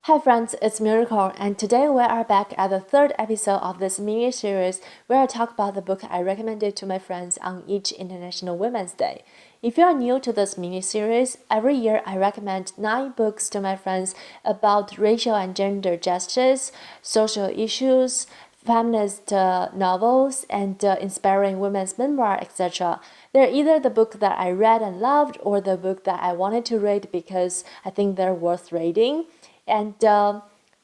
Hi friends, it's Miracle, and today we are back at the third episode of this mini-series where I talk about the book I recommended to my friends on each International Women's Day. If you are new to this mini-series, every year I recommend 9 books to my friends about racial and gender justice, social issues, feminist novels, and inspiring women's memoir, etc. They're either the book that I read and loved or the book that I wanted to read because I think they're worth reading. And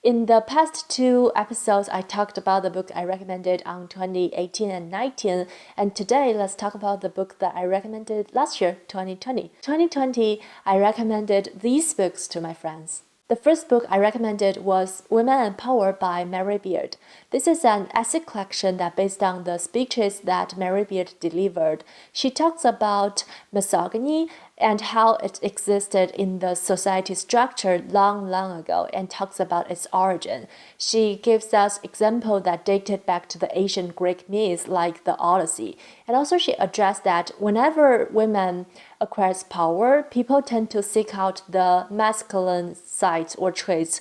in the past 2 episodes, I talked about the book I recommended on 2018 and 19. And today, let's talk about the book that I recommended last year, 2020. 2020, I recommended these books to my friends. The first book I recommended was Women and Power by Mary Beard. This is an essay collection that based on the speeches that Mary Beard delivered. She talks about misogyny and how it existed in the society structure long ago and talks about its origin. She gives us examples that dated back to the ancient Greek myths like the Odyssey. And also she addressed that whenever women acquires power, people tend to seek out the masculine sides or traits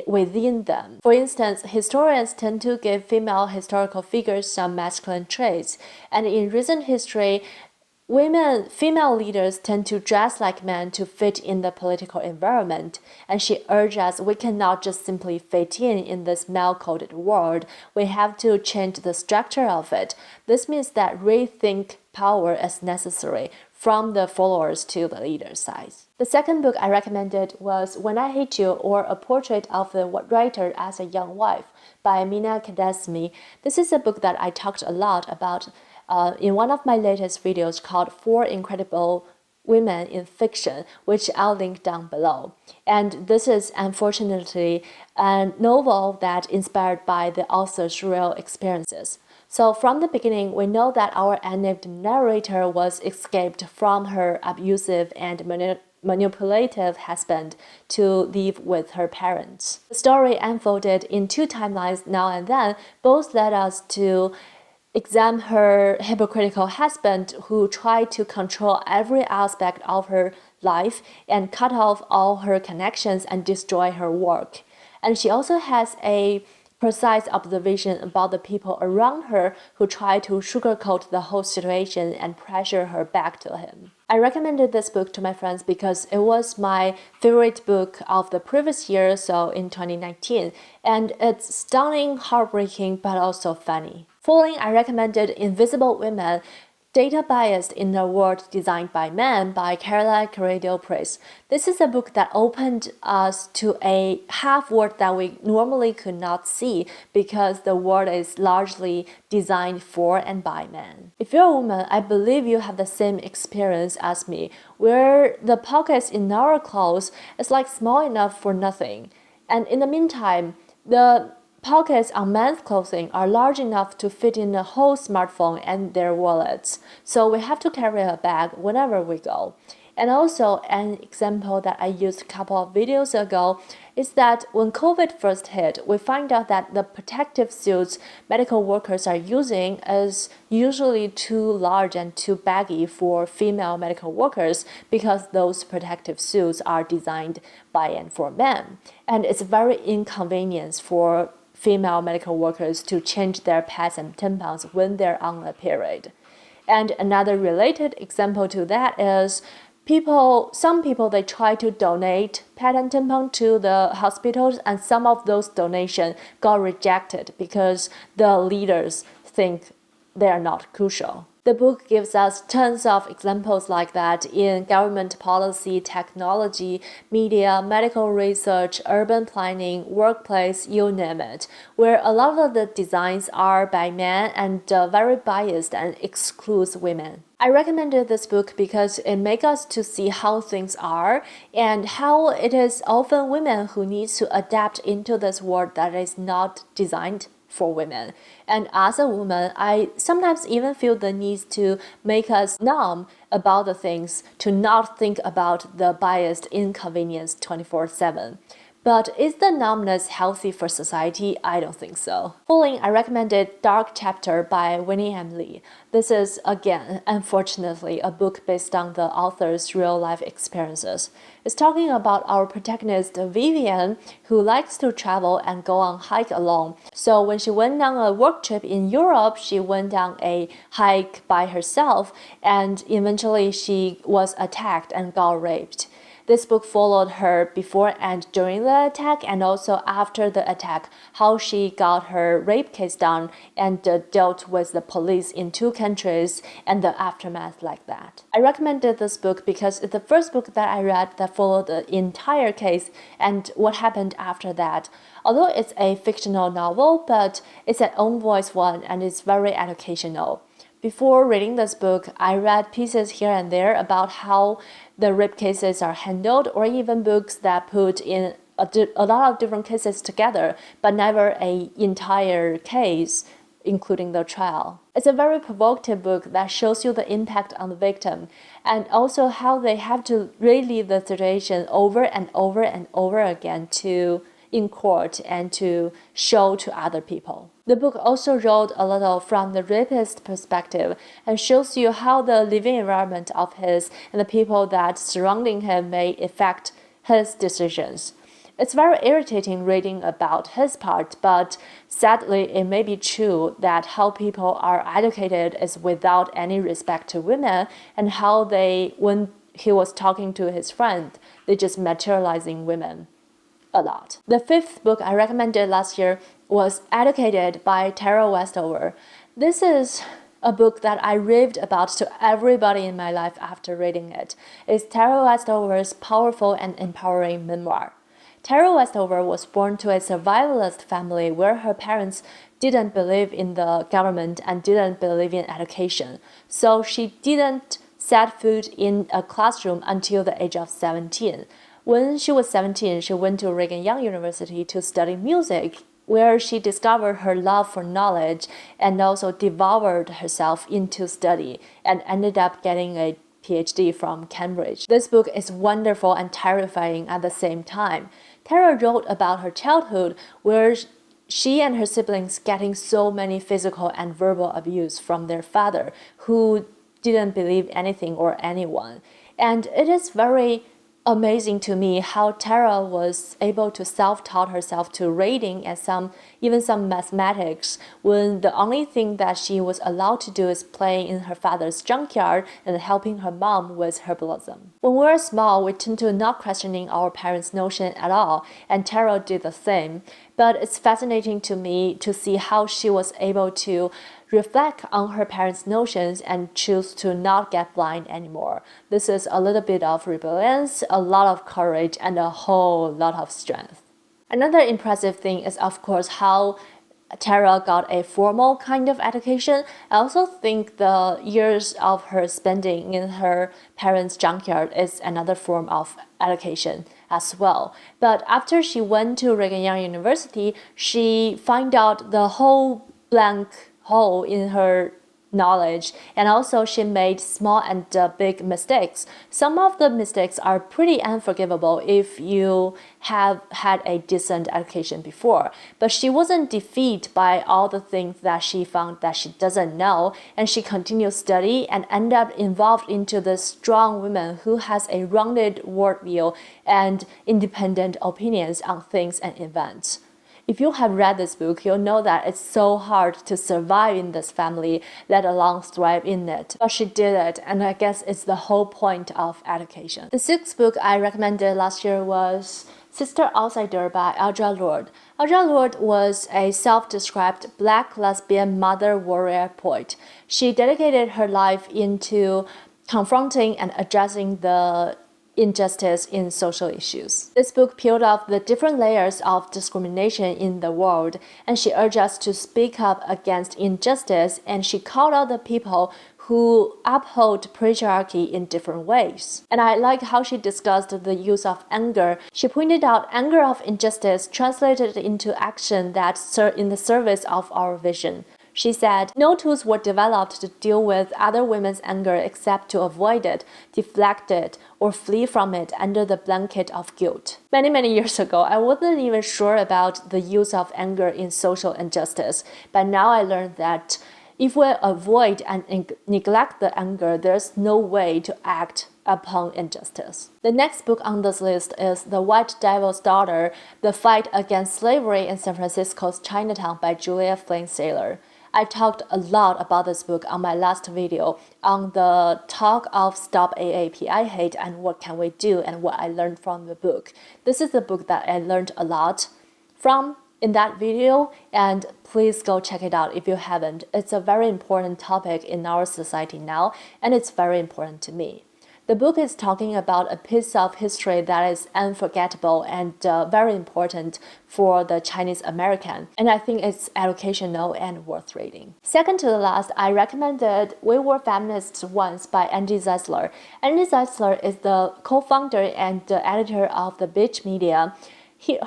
within them. For instance, historians tend to give female historical figures some masculine traits, and in recent history, female leaders tend to dress like men to fit in the political environment, and she urges us we cannot just simply fit in this male-coded world. We have to change the structure of it. This means that rethink power as necessary from the followers to the leader side. The second book I recommended was When I Hate You, or A Portrait of the Writer as a Young Wife by Mina Kadesmi. This is a book that I talked a lot about in one of my latest videos called 4 Incredible Women in Fiction, which I'll link down below. And this is unfortunately a novel that inspired by the author's real experiences. So from the beginning, we know that our unnamed narrator was escaped from her abusive and manipulative husband to live with her parents. The story unfolded in 2 timelines now and then. Both led us to examine her hypocritical husband who tried to control every aspect of her life and cut off all her connections and destroy her work. And she also has a precise observation about the people around her who try to sugarcoat the whole situation and pressure her back to him. I recommended this book to my friends because it was my favorite book of the previous year, so in 2019, and it's stunning, heartbreaking, but also funny. Following, I recommended Invisible Women, Data Biased in a World Designed by Men by Caroline Criado-Price. This is a book that opened us to a half-world that we normally could not see because the world is largely designed for and by men. If you're a woman, I believe you have the same experience as me, where the pockets in our clothes is like small enough for nothing. And in the meantime, the pockets on men's clothing are large enough to fit in a whole smartphone and their wallets, so we have to carry a bag whenever we go. And also, an example that I used a couple of videos ago is that when COVID first hit, we find out that the protective suits medical workers are using is usually too large and too baggy for female medical workers because those protective suits are designed by and for men. And it's very inconvenient for female medical workers to change their pads and tampons when they're on a period. And another related example to that is some people they try to donate pad and tampon to the hospitals, and some of those donations got rejected because the leaders think they are not crucial. The book gives us tons of examples like that in government policy, technology, media, medical research, urban planning, workplace, you name it, where a lot of the designs are by men and very biased and excludes women. I recommended this book because it makes us to see how things are and how it is often women who need to adapt into this world that is not designed for women. And as a woman, I sometimes even feel the need to make us numb about the things, to not think about the biased inconvenience 24/7. But is the numbness healthy for society? I don't think so. Following, I recommended Dark Chapter by Winnie M. Lee. This is, again, unfortunately, a book based on the author's real-life experiences. It's talking about our protagonist, Vivian, who likes to travel and go on hike alone. So when she went on a work trip in Europe, she went on a hike by herself, and eventually she was attacked and got raped. This book followed her before and during the attack, and also after the attack, how she got her rape case done and dealt with the police in 2 countries and the aftermath like that. I recommended this book because it's the first book that I read that followed the entire case and what happened after that. Although it's a fictional novel, but it's an own voice one and it's very educational. Before reading this book, I read pieces here and there about how the rape cases are handled, or even books that put in a lot of different cases together, but never an entire case, including the trial. It's a very provocative book that shows you the impact on the victim, and also how they have to relive the situation over and over and over again in court and to show to other people. The book also wrote a little from the rapist's perspective and shows you how the living environment of his and the people that surrounding him may affect his decisions. It's very irritating reading about his part, but sadly it may be true that how people are educated is without any respect to women, and how when he was talking to his friend, they just materializing women a lot. The 5th book I recommended last year was Educated by Tara Westover. This is a book that I raved about to everybody in my life after reading it. It's Tara Westover's powerful and empowering memoir. Tara Westover was born to a survivalist family where her parents didn't believe in the government and didn't believe in education. So she didn't set foot in a classroom until the age of 17. When she was 17, she went to Brigham Young University to study music, where she discovered her love for knowledge and also devoured herself into study and ended up getting a PhD from Cambridge. This book is wonderful and terrifying at the same time. Tara wrote about her childhood, where she and her siblings getting so many physical and verbal abuse from their father, who didn't believe anything or anyone. And it is very amazing to me how Tara was able to self-taught herself to reading and even some mathematics, when the only thing that she was allowed to do is playing in her father's junkyard and helping her mom with herbalism. When we're small, we tend to not questioning our parents' notion at all, and Tara did the same. But it's fascinating to me to see how she was able to reflect on her parents' notions and choose to not get blind anymore. This is a little bit of rebellion, a lot of courage, and a whole lot of strength. Another impressive thing is, of course, how Tara got a formal kind of education. I also think the years of her spending in her parents' junkyard is another form of education as well. But after she went to Brigham Young University, she found out the whole blank hole in her knowledge, and also she made small and big mistakes. Some of the mistakes are pretty unforgivable if you have had a decent education before, but she wasn't defeated by all the things that she found that she doesn't know, and she continued study and ended up involved into this strong woman who has a rounded worldview and independent opinions on things and events. If you have read this book, you'll know that it's so hard to survive in this family, let alone thrive in it. But she did it, and I guess it's the whole point of education. The 6th book I recommended last year was Sister Outsider by Audre Lorde. Audre Lorde was a self-described Black lesbian mother warrior poet. She dedicated her life into confronting and addressing the injustice in social issues. This book peeled off the different layers of discrimination in the world, and she urged us to speak up against injustice, and she called out the people who uphold patriarchy in different ways. And I like how she discussed the use of anger. She pointed out anger of injustice translated into action that's in the service of our vision. She said, no tools were developed to deal with other women's anger except to avoid it, deflect it, or flee from it under the blanket of guilt. Many years ago, I wasn't even sure about the use of anger in social injustice, but now I learned that if we avoid and neglect the anger, there's no way to act upon injustice. The next book on this list is The White Devil's Daughter, The Fight Against Slavery in San Francisco's Chinatown by Julia Flynn Saylor. I talked a lot about this book on my last video on the talk of Stop AAP I Hate and What Can We Do and what I learned from the book. This is a book that I learned a lot from in that video, and please go check it out if you haven't. It's a very important topic in our society now, and it's very important to me. The book is talking about a piece of history that is unforgettable and very important for the Chinese American, and I think it's educational and worth reading. Second to the last, I recommended We Were Feminists Once by Andy Zeisler. Andy Zeisler is the co-founder and the editor of the Beach Media.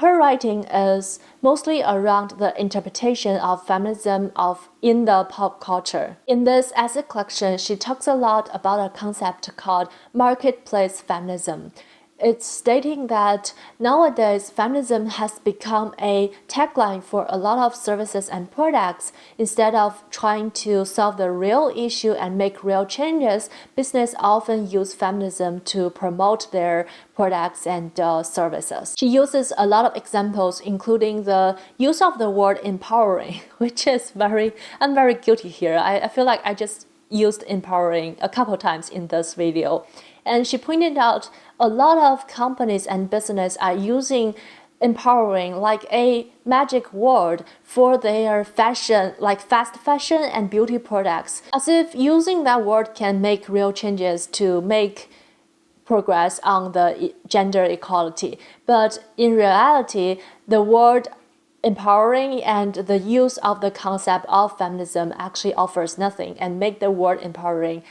Her writing is mostly around the interpretation of feminism in the pop culture. In this essay collection, she talks a lot about a concept called marketplace feminism. It's stating that nowadays feminism has become a tagline for a lot of services and products. Instead of trying to solve the real issue and make real changes, business often use feminism to promote their products and services. She uses a lot of examples, including the use of the word empowering, which is I'm very guilty here. I feel like I just used empowering a couple times in this video. And she pointed out a lot of companies and business are using empowering like a magic word for their fashion, like fast fashion and beauty products, as if using that word can make real changes to make progress on the gender equality. But in reality, the word empowering and the use of the concept of feminism actually offers nothing, and make the word empowering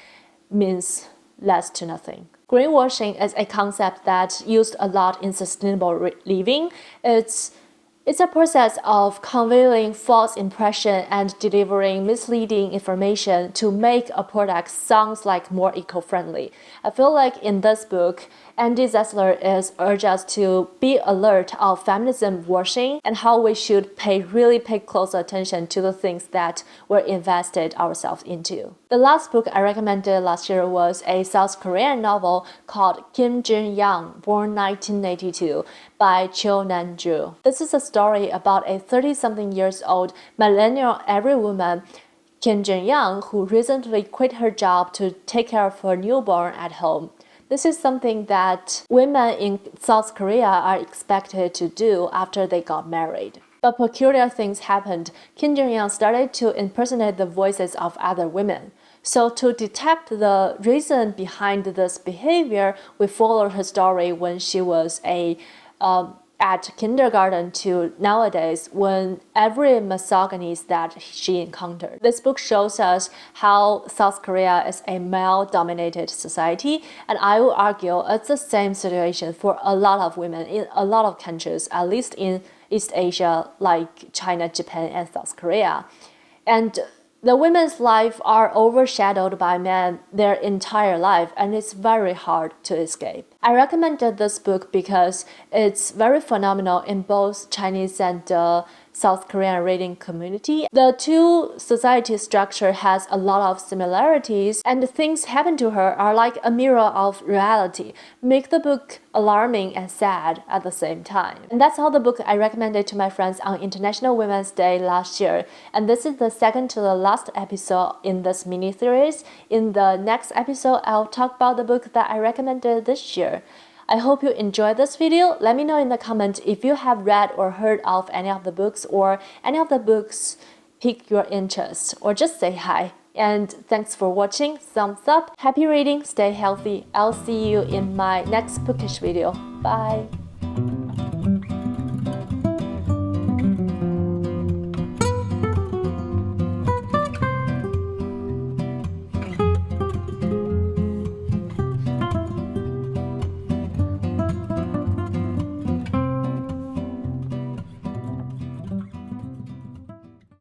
means less to nothing. Greenwashing is a concept that's used a lot in sustainable living. It's a process of conveying false impression and delivering misleading information to make a product sound like more eco-friendly. I feel like in this book, Andy Zeisler urges us to be alert of feminism washing and how we should really pay close attention to the things that we're invested ourselves into. The last book I recommended last year was a South Korean novel called Jin Yang, born 1982, by Cho Nan-ju. This is a story about a 30-something years old millennial every woman, Jin Yang, who recently quit her job to take care of her newborn at home. This is something that women in South Korea are expected to do after they got married. But peculiar things happened. Jin Yang started to impersonate the voices of other women. So to detect the reason behind this behavior, we follow her story when she was at kindergarten to nowadays, when every misogyny that she encountered. This book shows us how South Korea is a male-dominated society, and I will argue it's the same situation for a lot of women in a lot of countries, at least in East Asia like China, Japan, and South Korea. And the women's life are overshadowed by men their entire life, and it's very hard to escape. I recommended this book because it's very phenomenal in both Chinese and South Korean reading community. The two society structure has a lot of similarities, and the things happen to her are like a mirror of reality, make the book alarming and sad at the same time. And that's all the book I recommended to my friends on International Women's Day last year. And this is the second to the last episode in this mini-series. In the next episode, I'll talk about the book that I recommended this year. I hope you enjoyed this video. Let me know in the comments if you have read or heard of any of the books, or any of the books pique your interest, or just say hi. And thanks for watching. Thumbs up. Happy reading. Stay healthy. I'll see you in my next bookish video. Bye.